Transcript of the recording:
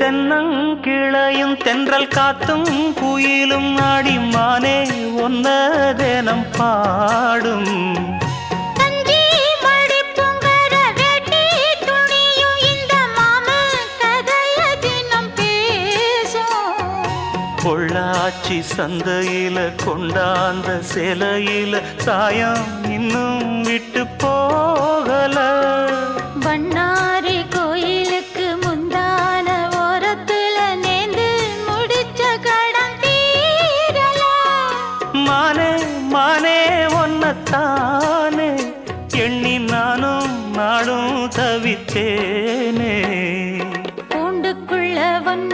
தென்னங்கிளையும் தென்றல் காத்தும் குயிலும் ஆடிமானே ஒன்ன தினம் பாடும் பொள்ளாச்சி சந்தையில கொண்டாந்த சிலையில சாயம் இன்னும் விட்டு போகல பண்ணாரி கோயிலுக்கு முந்தான ஓரத்துல நேர்ந்து முடிச்ச கடன் தீரல மானே மானே ஒன்னத்தானே எண்ணி நானும் நாடும் தவித்தேனே கூண்டுக்குள்ள ஒன்ன